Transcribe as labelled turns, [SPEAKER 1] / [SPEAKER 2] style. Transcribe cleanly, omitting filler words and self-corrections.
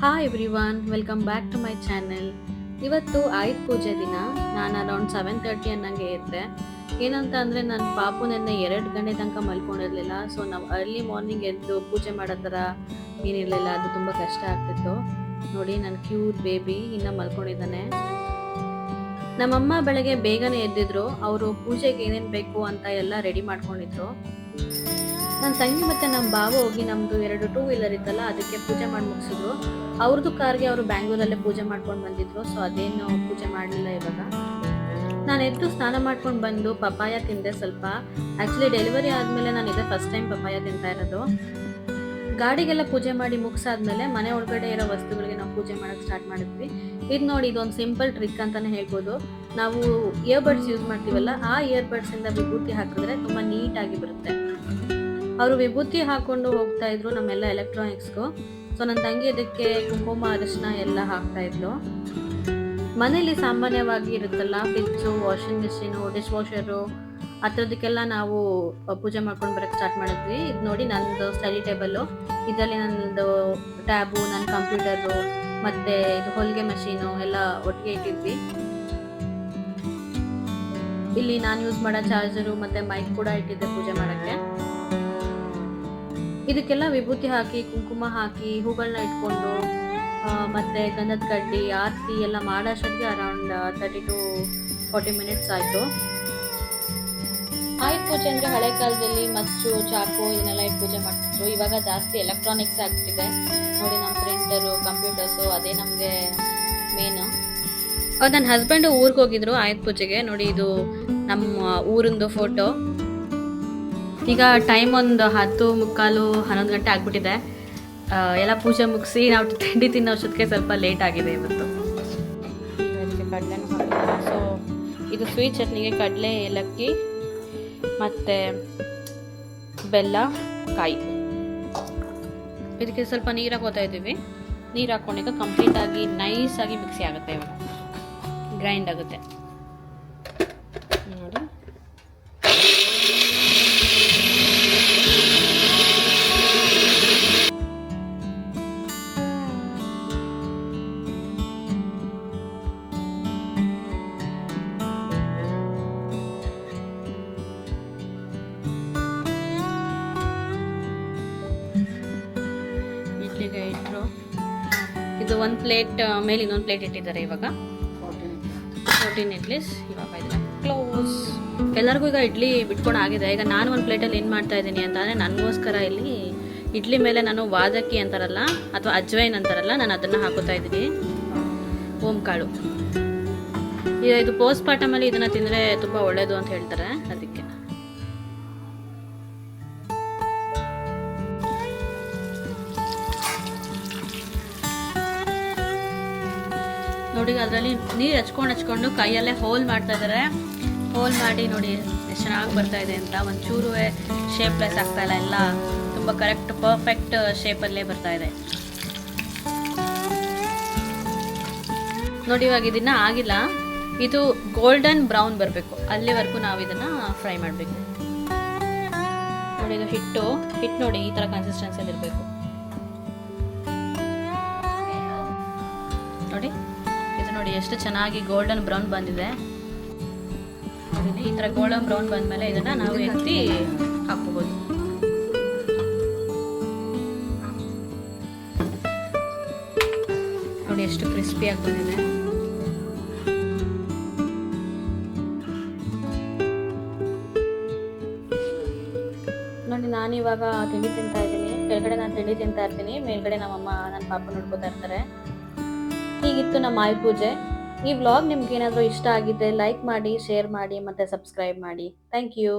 [SPEAKER 1] Hi everyone, welcome back to my channel. ಇವತ್ತು ಆಯುಧ ಪೂಜೆ ದಿನ. ನಾನು ಅರೌಂಡ್ 7:30 ಅನ್ನಂಗೆ ಇದ್ದೆ. ಏನಂತ ಅಂದರೆ ನನ್ನ ಪಾಪು ನೆನ್ನೆ 2 ಗಂಟೆ ತನಕ ಮಲ್ಕೊಂಡಿರಲಿಲ್ಲ. ಸೊ ನಾವು ಅರ್ಲಿ ಮಾರ್ನಿಂಗ್ ಎದ್ದು ಪೂಜೆ ಮಾಡೋ ಥರ ಏನಿರಲಿಲ್ಲ. ಅದು ತುಂಬ ಕಷ್ಟ ಆಗ್ತಿತ್ತು. ನೋಡಿ, ನನ್ನ ಕ್ಯೂಟ್ ಬೇಬಿ ಇನ್ನೂ ಮಲ್ಕೊಂಡಿದ್ದಾನೆ. ನಮ್ಮಮ್ಮ ಬೆಳಗ್ಗೆ ಬೇಗನೆ ಎದ್ದಿದ್ರು. ಅವರು ಪೂಜೆಗೆ ಏನೇನು ಬೇಕು ಅಂತ ಎಲ್ಲ ರೆಡಿ ಮಾಡ್ಕೊಂಡಿದ್ರು. ನನ್ನ ತಂಗಿ ಮತ್ತು ನಮ್ಮ ಬಾವ ಹೋಗಿ ನಮ್ಮದು 2 ಟೂ ವೀಲರ್ ಇತ್ತಲ್ಲ, ಅದಕ್ಕೆ ಪೂಜೆ ಮಾಡಿ ಮುಗಿಸಿದ್ರು. ಅವ್ರದ್ದು ಕಾರ್ಗೆ ಅವರು ಬ್ಯಾಂಗ್ಳೂರಲ್ಲೇ ಪೂಜೆ ಮಾಡ್ಕೊಂಡು ಬಂದಿದ್ರು. ಸೊ ಅದೇನು ಪೂಜೆ ಮಾಡಲಿಲ್ಲ ಇವಾಗ. ನಾನು ಎದ್ದು ಸ್ನಾನ ಮಾಡ್ಕೊಂಡು ಬಂದು ಪಪಾಯ ತಿಂದೆ ಸ್ವಲ್ಪ. ಆ್ಯಕ್ಚುಲಿ ಡೆಲಿವರಿ ಆದಮೇಲೆ ನಾನು ಇದೇ ಫಸ್ಟ್ ಟೈಮ್ ಪಪಾಯ ತಿಂತಾ ಇರೋದು. ಗಾಡಿಗೆಲ್ಲ ಪೂಜೆ ಮಾಡಿ ಮುಗಿಸಾದ್ಮೇಲೆ ಮನೆ ಒಳಗಡೆ ಇರೋ ವಸ್ತುಗಳಿಗೆ ನಾವು ಪೂಜೆ ಮಾಡೋಕ್ಕೆ ಸ್ಟಾರ್ಟ್ ಮಾಡಿದ್ವಿ. ಇದು ನೋಡಿ, ಇದೊಂದು ಸಿಂಪಲ್ ಟ್ರಿಕ್ ಅಂತಲೇ ಹೇಳ್ಬೋದು. ನಾವು ಇಯರ್ಬಡ್ಸ್ ಯೂಸ್ ಮಾಡ್ತೀವಲ್ಲ, ಆ ಇಯರ್ಬಡ್ಸಿಂದ ವಿಭೂತಿ ಹಾಕಿದ್ರೆ ತುಂಬ ನೀಟಾಗಿ ಬರುತ್ತೆ. ಅವರು ವಿಭೂತಿ ಹಾಕೊಂಡು ಹೋಗ್ತಾ ಇದ್ರು ನಮ್ಮೆಲ್ಲ ಎಲೆಕ್ಟ್ರಾನಿಕ್ಸ್ಗೂ. ಸೊ ನನ್ನ ತಂಗಿ ಅದಕ್ಕೆ ಕುಂಕುಮ ಅರಿಶಿನ ಎಲ್ಲ ಹಾಕ್ತಾ ಇದ್ಲು. ಮನೇಲಿ ಸಾಮಾನ್ಯವಾಗಿ ಇರುತ್ತಲ್ಲ, fridge, washing machine, dish washer, ಆ ಥರದಕ್ಕೆಲ್ಲ ನಾವು ಪೂಜೆ ಮಾಡ್ಕೊಂಡು ಬರೋಕ್ಕೆ ಸ್ಟಾರ್ಟ್ ಮಾಡಿದ್ವಿ. ಇದು ನೋಡಿ, ನನ್ನದು ಸ್ಟಡಿ ಟೇಬಲ್ಲು. ಇದರಲ್ಲಿ ನನ್ನದು ಟ್ಯಾಬು, ನನ್ನ ಕಂಪ್ಯೂಟರು ಮತ್ತು ಇದು ಹೊಲಿಗೆ ಮಷೀನು ಎಲ್ಲ ಒಟ್ಟಿಗೆ ಇಟ್ಟಿದ್ವಿ. ಇಲ್ಲಿ ನಾನು ಯೂಸ್ ಮಾಡೋ ಚಾರ್ಜರು ಮತ್ತು ಮೈಕ್ ಕೂಡ ಇಟ್ಟಿದ್ದೆ ಪೂಜೆ ಮಾಡೋಕ್ಕೆ. ಇದಕ್ಕೆಲ್ಲ ವಿಭೂತಿ ಹಾಕಿ, ಕುಂಕುಮ ಹಾಕಿ, ಹೂಗಳನ್ನ ಇಟ್ಕೊಂಡು ಮತ್ತು ಗಂಧದ ಕಡ್ಡಿ, ಆರತಿ ಎಲ್ಲ ಮಾಡೋಷ್ಟೊತ್ತಿಗೆ ಅರೌಂಡ್ 30 to 40 ಮಿನಿಟ್ಸ್ ಆಯಿತು. ಆಯುಧ ಪೂಜೆ ಅಂದರೆ ಹಳೆ ಕಾಲದಲ್ಲಿ ಮಚ್ಚು, ಚಾಕು ಇದನ್ನೆಲ್ಲ ಇಟ್ಟು ಪೂಜೆ ಮಾಡ್ತಿದ್ರು. ಇವಾಗ ಜಾಸ್ತಿ ಎಲೆಕ್ಟ್ರಾನಿಕ್ಸ್ ಆಗ್ತಿದೆ. ನೋಡಿ, ನಮ್ಮ ಪ್ರಿಂಟರು, ಕಂಪ್ಯೂಟರ್ಸು ಅದೇ ನಮಗೆ ಮೇನು. ನನ್ನ ಹಸ್ಬೆಂಡು ಊರಿಗೆ ಹೋಗಿದ್ರು ಆಯುಧ ಪೂಜೆಗೆ. ನೋಡಿ, ಇದು ನಮ್ಮ ಊರಿಂದು ಫೋಟೋ. ಈಗ ಟೈಮ್ ಒಂದು 10:45, 11 ಗಂಟೆ ಆಗಿಬಿಟ್ಟಿದೆ. ಎಲ್ಲ ಪೂಜೆ ಮುಗಿಸಿ ನಾವು ತಿಂಡಿ ತಿನ್ನೋ ಅಷ್ಟೊತ್ತಿಗೆ ಸ್ವಲ್ಪ ಲೇಟ್ ಆಗಿದೆ ಇವತ್ತು. ಇದಕ್ಕೆ ಕಡಲೆನೂ ಹಾಕಿಲ್ಲ. ಸೊ ಇದು ಸ್ವೀಟ್ ಚಟ್ನಿಗೆ ಕಡಲೆ, ಏಲಕ್ಕಿ ಮತ್ತು ಬೆಲ್ಲ, ಕಾಯಿ. ಇದಕ್ಕೆ ಸ್ವಲ್ಪ ನೀರು ಹಾಕೋತಾ ಇದ್ದೀವಿ. ನೀರು ಹಾಕ್ಕೊಂಡಾಗ ಕಂಪ್ಲೀಟಾಗಿ ನೈಸಾಗಿ ಮಿಕ್ಸಿ ಆಗುತ್ತೆ. ಇವಾಗ ಗ್ರೈಂಡ್ ಆಗುತ್ತೆ ನೋಡಿ. ಇಡ್ಲಿಗೆ ಇಟ್ಟರು. ಇದು ಒಂದು ಪ್ಲೇಟ್ ಮೇಲೆ ಇನ್ನೊಂದು ಪ್ಲೇಟ್ ಇಟ್ಟಿದ್ದಾರೆ. ಇವಾಗ 14 ಇಡ್ಲಿಸ್. ಇವಾಗ ಇದನ್ನ ಕ್ಲೋಸ್. ಎಲ್ಲರಿಗೂ ಈಗ ಇಡ್ಲಿ ಬಿಟ್ಕೊಂಡು ಆಗಿದೆ. ಈಗ ನಾನು ಒಂದು ಪ್ಲೇಟಲ್ಲಿ ಏನು ಮಾಡ್ತಾ ಇದ್ದೀನಿ ಅಂತಂದರೆ, ನನಗೋಸ್ಕರ ಇಲ್ಲಿ ಇಡ್ಲಿ ಮೇಲೆ ನಾನು ವಾದಕ್ಕಿ ಅಂತಾರಲ್ಲ ಅಥವಾ ಅಜ್ವೈನ್ ಅಂತಾರಲ್ಲ, ನಾನು ಅದನ್ನು ಹಾಕೋತಾ ಇದ್ದೀನಿ. ಓಂಕಾಳು. ಇದು ಪೋಸ್ಟ್ ಪಾರ್ಟಮಲ್ಲಿ ಇದನ್ನು ತಿಂದರೆ ತುಂಬ ಒಳ್ಳೆಯದು ಅಂತ ಹೇಳ್ತಾರೆ, ಅದಕ್ಕೆ. ನೋಡಿ, ಅದರಲ್ಲಿ ನೀರು ಹಚ್ಕೊಂಡು ಕೈಯಲ್ಲೇ ಹೋಲ್ ಮಾಡ್ತಾ ಇದ್ದಾರೆ. ಹೋಲ್ ಮಾಡಿ ನೋಡಿ ಎಷ್ಟು ಚೆನ್ನಾಗಿ ಬರ್ತಾ ಇದೆ ಅಂತ. ಒಂಚೂರು ಶೇಪ್ಲೆಸ್ ಆಗ್ತಾ ಇಲ್ಲ, ಎಲ್ಲ ತುಂಬ ಕರೆಕ್ಟ್ ಪರ್ಫೆಕ್ಟ್ ಶೇಪಲ್ಲೇ ಬರ್ತಾ ಇದೆ ನೋಡಿ. ಇವಾಗ ಇದನ್ನು ಆಗಿಲ್ಲ, ಇದು ಗೋಲ್ಡನ್ ಬ್ರೌನ್ ಬರಬೇಕು, ಅಲ್ಲಿವರೆಗೂ ನಾವು ಇದನ್ನು ಫ್ರೈ ಮಾಡಬೇಕು. ನೋಡಿ, ಇದು ಹಿಟ್ಟು ನೋಡಿ, ಈ ಥರ ಕನ್ಸಿಸ್ಟೆನ್ಸಿಯಲ್ಲಿ ಇರಬೇಕು ನೋಡಿ. ನೋಡಿ ಎಷ್ಟು ಚೆನ್ನಾಗಿ ಗೋಲ್ಡನ್ ಬ್ರೌನ್ ಬಂದಿದೆ. ಈ ಥರ ಗೋಲ್ಡನ್ ಬ್ರೌನ್ ಬಂದಮೇಲೆ ಇದನ್ನು ನಾವು ಎತ್ತಿ ಹಾಕ್ಕೋಬೋದು. ನೋಡಿ ಎಷ್ಟು ಕ್ರಿಸ್ಪಿಯಾಗಿ ಬಂದಿದೆ. ನೋಡಿ, ನಾನಿವಾಗ ತಿಂಡಿ ತಿಂತಾ ಇದ್ದೀನಿ. ಕೆಳಗಡೆ ನಾನು ತಿಂಡಿ ತಿಂತಾ ಇರ್ತೀನಿ, ಮೇಲ್ಗಡೆ ನಮ್ಮಮ್ಮ ನನ್ನ ಪಾಪ ನೋಡ್ಕೋತಾ ಇರ್ತಾರೆ. ಹೀಗಿತ್ತು ನಮ್ಮ ಆಯುಧ ಪೂಜೆ. ಈ ವ್ಲಾಗ್ ನಿಮ್ಗೆ ಏನಾದರೂ ಇಷ್ಟ ಆಗಿದ್ದರೆ ಲೈಕ್ ಮಾಡಿ, ಶೇರ್ ಮಾಡಿ ಮತ್ತು ಸಬ್ಸ್ಕ್ರೈಬ್ ಮಾಡಿ. Thank you.